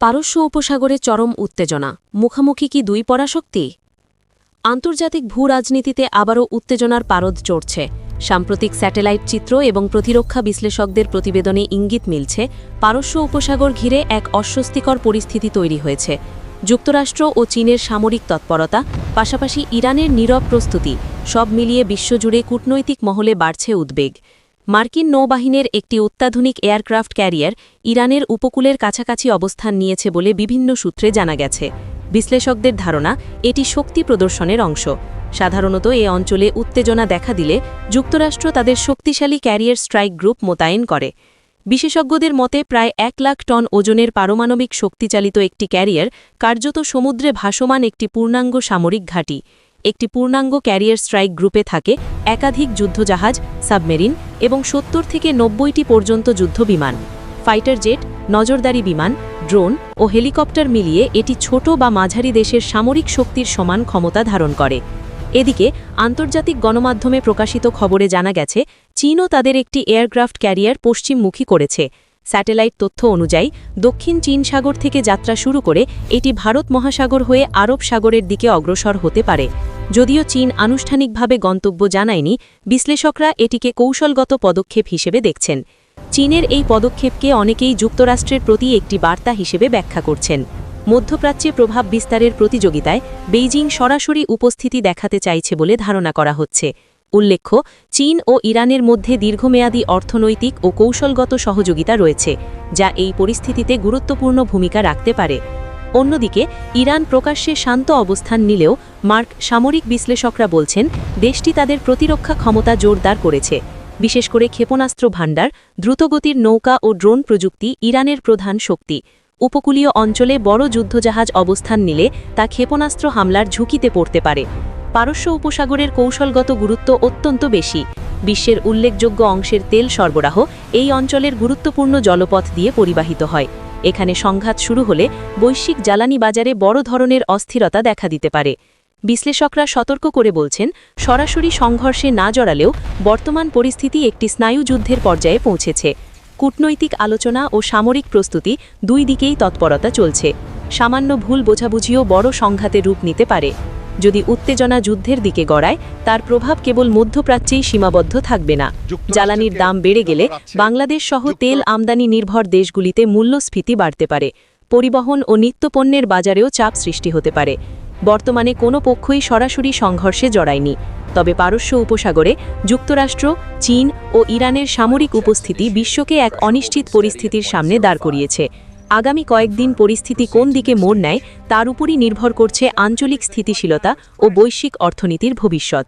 পারস্য উপসাগরে চরম উত্তেজনা মুখোমুখি কি দুই পরাশক্তি? আন্তর্জাতিক ভূ-রাজনীতিতে আবারও উত্তেজনার পারদ চড়ছে। সাম্প্রতিক স্যাটেলাইট চিত্র এবং প্রতিরক্ষা বিশ্লেষকদের প্রতিবেদনে ইঙ্গিত মিলছে, পারস্য উপসাগর ঘিরে এক অস্বস্তিকর পরিস্থিতি তৈরি হয়েছে। যুক্তরাষ্ট্র ও চীনের সামরিক তৎপরতা, পাশাপাশি ইরানের নীরব প্রস্তুতি, সব মিলিয়ে বিশ্বজুড়ে কূটনৈতিক মহলে বাড়ছে উদ্বেগ। মার্কিন নৌবাহিনীর একটি অত্যাধুনিক এয়ারক্রাফট ক্যারিয়ার ইরানের উপকূলের কাছাকাছি অবস্থান নিয়েছে বলে বিভিন্ন সূত্রে জানা গেছে। বিশ্লেষকদের ধারণা, এটি শক্তি প্রদর্শনের অংশ। সাধারণত এ অঞ্চলে উত্তেজনা দেখা দিলে যুক্তরাষ্ট্র তাদের শক্তিশালী ক্যারিয়ার স্ট্রাইক গ্রুপ মোতায়েন করে। বিশেষজ্ঞদের মতে প্রায় ১ লাখ টন ওজনের পারমাণবিক শক্তিচালিত একটি ক্যারিয়ার কার্যত সমুদ্রে ভাসমান একটি পূর্ণাঙ্গ সামরিক ঘাঁটি। একটি পূর্ণাঙ্গ ক্যারিয়ার স্ট্রাইক গ্রুপে থাকে একাধিক যুদ্ধজাহাজ, সাবমেরিন এবং ৭০ থেকে ৯০টি পর্যন্ত যুদ্ধবিমান, ফাইটার জেট, নজরদারি বিমান, ড্রোন ও হেলিকপ্টার মিলিয়ে এটি ছোট বা মাঝারি দেশের সামরিক শক্তির সমান ক্ষমতা ধারণ করে। এদিকে আন্তর্জাতিক গণমাধ্যমে প্রকাশিত খবরে জানা গেছে, চীনও তাদের একটি এয়ারক্রাফট ক্যারিয়ার পশ্চিমমুখী করেছে। স্যাটেলাইট তথ্য অনুযায়ী দক্ষিণ চীন সাগর থেকে যাত্রা শুরু করে এটি ভারত মহাসাগর হয়ে আরব সাগরের দিকে অগ্রসর হতে পারে। যদিও চীন আনুষ্ঠানিকভাবে গন্তব্য জানায়নি, বিশ্লেষকরা এটিকে কৌশলগত পদক্ষেপ হিসেবে দেখছেন। চীনের এই পদক্ষেপকে অনেকেই যুক্তরাষ্ট্রের প্রতি একটি বার্তা হিসেবে ব্যাখ্যা করছেন। মধ্যপ্রাচ্যে প্রভাব বিস্তারের প্রতিযোগিতায় বেইজিং সরাসরি উপস্থিতি দেখাতে চাইছে বলে ধারণা করা হচ্ছে। উল্লেখ্য, চীন ও ইরানের মধ্যে দীর্ঘমেয়াদী অর্থনৈতিক ও কৌশলগত সহযোগিতা রয়েছে, যা এই পরিস্থিতিতে গুরুত্বপূর্ণ ভূমিকা রাখতে পারে। অন্যদিকে ইরান প্রকাশ্যে শান্ত অবস্থান নিলেও সামরিক বিশ্লেষকরা বলছেন, দেশটি তাদের প্রতিরক্ষা ক্ষমতা জোরদার করেছে। বিশেষ করে ক্ষেপণাস্ত্র ভাণ্ডার, দ্রুতগতির নৌকা ও ড্রোন প্রযুক্তি ইরানের প্রধান শক্তি। উপকূলীয় অঞ্চলে বড় যুদ্ধজাহাজ অবস্থান নিলে তা ক্ষেপণাস্ত্র হামলার ঝুঁকিতে পড়তে পারে। পারস্য উপসাগরের কৌশলগত গুরুত্ব অত্যন্ত বেশি। বিশ্বের উল্লেখযোগ্য অংশের তেল সরবরাহ এই অঞ্চলের গুরুত্বপূর্ণ জলপথ দিয়ে পরিবাহিত হয়। এখানে সংঘাত শুরু হলে বৈশ্বিক জ্বালানি বাজারে বড় ধরনের অস্থিরতা দেখা দিতে পারে। বিশ্লেষকরা সতর্ক করে বলছেন, সরাসরি সংঘর্ষে না জড়ালেও বর্তমান পরিস্থিতি একটি স্নায়ুযুদ্ধের পর্যায়ে পৌঁছেছে। কূটনৈতিক আলোচনা ও সামরিক প্রস্তুতি দুই দিকেই তৎপরতা চলছে। সামান্য ভুল বোঝাবুঝিও বড় সংঘাতে রূপ নিতে পারে। যদি উত্তেজনা যুদ্ধের দিকে গড়ায়, তার প্রভাব কেবল মধ্যপ্রাচ্যেই সীমাবদ্ধ থাকবে না। জ্বালানির দাম বেড়ে গেলে বাংলাদেশ সহ তেল আমদানি নির্ভর দেশগুলিতে মূল্যস্ফীতি বাড়তে পারে। পরিবহন ও নিত্যপণ্যের বাজারেও চাপ সৃষ্টি হতে পারে। বর্তমানে কোনো পক্ষই সরাসরি সংঘর্ষে জড়ায়নি, তবে পারস্য উপসাগরে যুক্তরাষ্ট্র, চীন ও ইরানের সামরিক উপস্থিতি বিশ্বকে এক অনিশ্চিত পরিস্থিতির সামনে দাঁড় করিয়েছে। আগামী কয়েকদিন পরিস্থিতি কোন দিকে মোড় নেয় তার উপরই নির্ভর করছে আঞ্চলিক স্থিতিশীলতা ও বৈশ্বিক অর্থনীতির ভবিষ্যৎ।